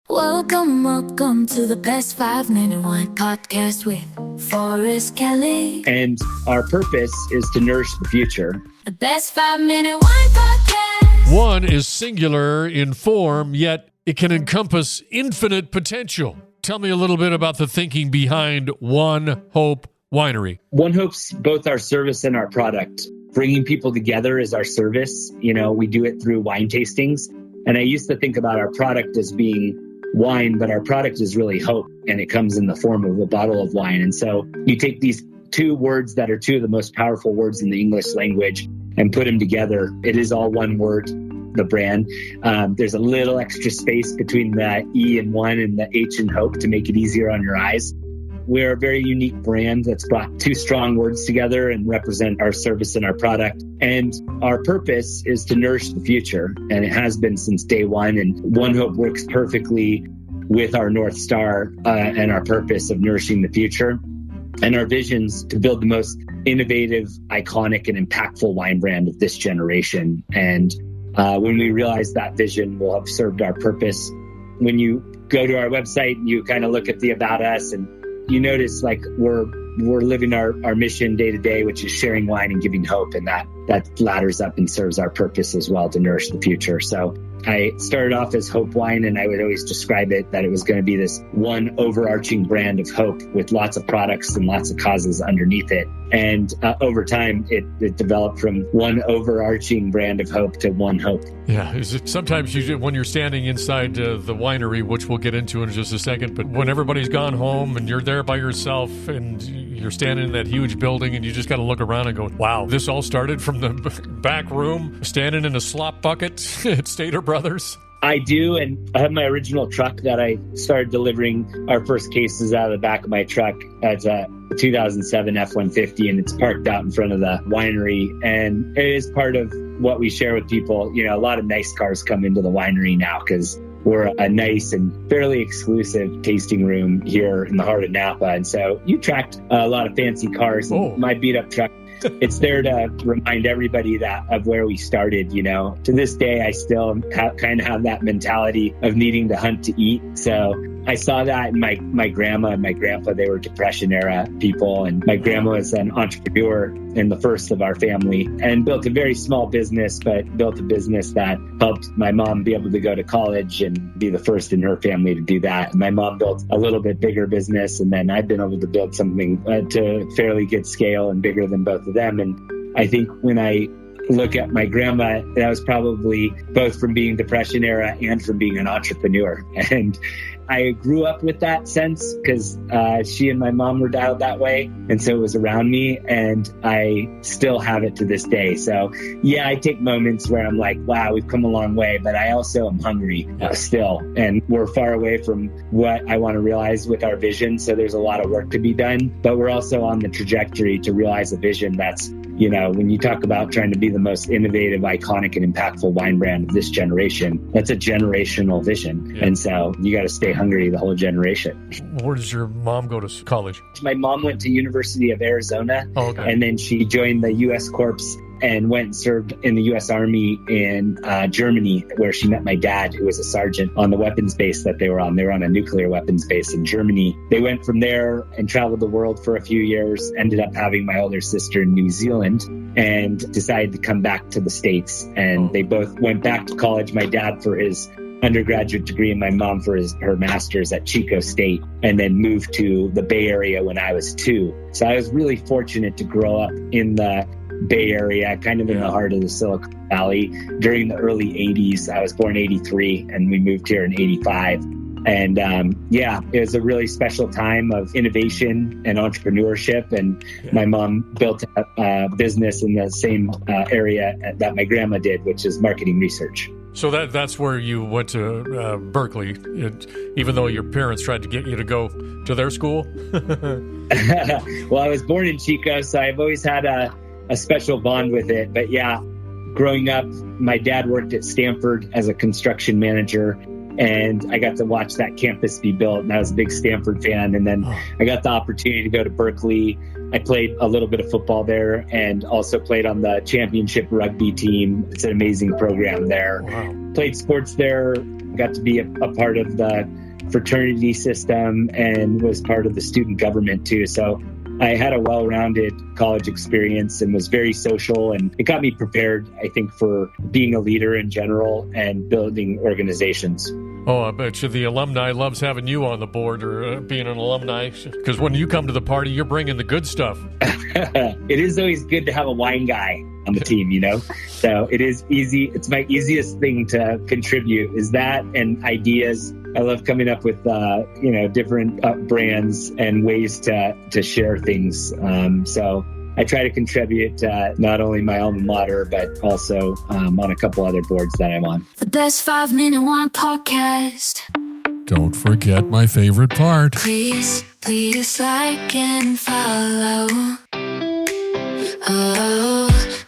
Welcome to the Best 5 Minute Wine Podcast with Forrest Kelly. And our purpose is to nourish the future. The Best 5 Minute Wine Podcast. One is singular in form, yet it can encompass infinite potential. Tell me a little bit about the thinking behind One Hope Winery. One Hope's both our service and our product. Bringing people together is our service. We do it through wine tastings. And I used to think about our product as being wine, but our product is really hope, and it comes in the form of a bottle of wine. And so you take these two words that are two of the most powerful words in the English language and put them together. It is all one word, the brand. There's a little extra space between the E in one and the H in hope to make it easier on your eyes. We're a very unique brand that's brought two strong words together and represent our service and our product. And our purpose is to nourish the future. And it has been since day one. And One Hope works perfectly with our North Star and our purpose of nourishing the future. And our vision's to build the most innovative, iconic, and impactful wine brand of this generation. And when we realize that vision, we'll have served our purpose. When you go to our website, you kind of look at the About Us, and you notice like we're living our mission day to day, which is sharing wine and giving hope. And that ladders up and serves our purpose as well to nourish the future. So I started off as Hope Wine, and I would always describe it that it was going to be this one overarching brand of hope with lots of products and lots of causes underneath it. And over time, it developed from one overarching brand of hope to One Hope. Yeah, sometimes when you're standing inside the winery, which we'll get into in just a second, but when everybody's gone home and you're there by yourself and you're standing in that huge building and you just got to look around and go, wow, this all started from the back room, standing in a slop bucket at Stater Brothers. I do, and I have my original truck that I started delivering our first cases out of the back of my truck. It's a 2007 F-150, and it's parked out in front of the winery. And it is part of what we share with people. A lot of nice cars come into the winery now because we're a nice and fairly exclusive tasting room here in the heart of Napa. And so you attract a lot of fancy cars. And my beat up truck, it's there to remind everybody of where we started. To this day, I still kind of have that mentality of needing to hunt to eat. So I saw that in my grandma and my grandpa. They were Depression era people. And my grandma was an entrepreneur and the first of our family and built a very small business, but built a business that helped my mom be able to go to college and be the first in her family to do that. And my mom built a little bit bigger business, and then I've been able to build something to fairly good scale and bigger than both of them. And I think when I look at my grandma, that was probably both from being Depression era and from being an entrepreneur. And I grew up with that sense because she and my mom were dialed that way. And so it was around me, and I still have it to this day. So yeah, I take moments where I'm like, wow, we've come a long way, but I also am hungry still. And we're far away from what I want to realize with our vision. So there's a lot of work to be done, but we're also on the trajectory to realize a vision that's, when you talk about trying to be the most innovative, iconic, and impactful wine brand of this generation, that's a generational vision. Yeah. And so you got to stay hungry the whole generation. Where does your mom go to college? My mom went to University of Arizona, and then she joined the U.S. Corps and went and served in the U.S. Army in Germany, where she met my dad, who was a sergeant on the weapons base that they were on. They were on a nuclear weapons base in Germany. They went from there and traveled the world for a few years, ended up having my older sister in New Zealand, and decided to come back to the States. And they both went back to college, my dad for his undergraduate degree and my mom for her master's at Chico State, and then moved to the Bay Area when I was 2. So I was really fortunate to grow up in the Bay Area, kind of in the heart of the Silicon Valley during the early 80s. I was born 83 and we moved here in 85. And it was a really special time of innovation and entrepreneurship. And my mom built a business in the same area that my grandma did, which is marketing research. So that's where you went to Berkeley, even though your parents tried to get you to go to their school? Well, I was born in Chico, so I've always had a special bond with it. But yeah, growing up, my dad worked at Stanford as a construction manager, and I got to watch that campus be built, and I was a big Stanford fan. And then I got the opportunity to go to Berkeley. I played a little bit of football there and also played on the championship rugby team. It's an amazing program there. Wow. played sports there, got to be a part of the fraternity system, and was part of the student government too. So I had a well-rounded college experience and was very social, and it got me prepared, I think, for being a leader in general and building organizations. Oh, I bet you the alumni loves having you on the board or being an alumni, because when you come to the party, you're bringing the good stuff. It is always good to have a wine guy on the team, you know? So it is easy. It's my easiest thing to contribute is that and ideas. I love coming up with, different brands and ways to share things. So I try to contribute to not only my alma mater, but also on a couple other boards that I'm on. The best 5 Minute Wine podcast. Don't forget my favorite part. Please like and follow. Oh,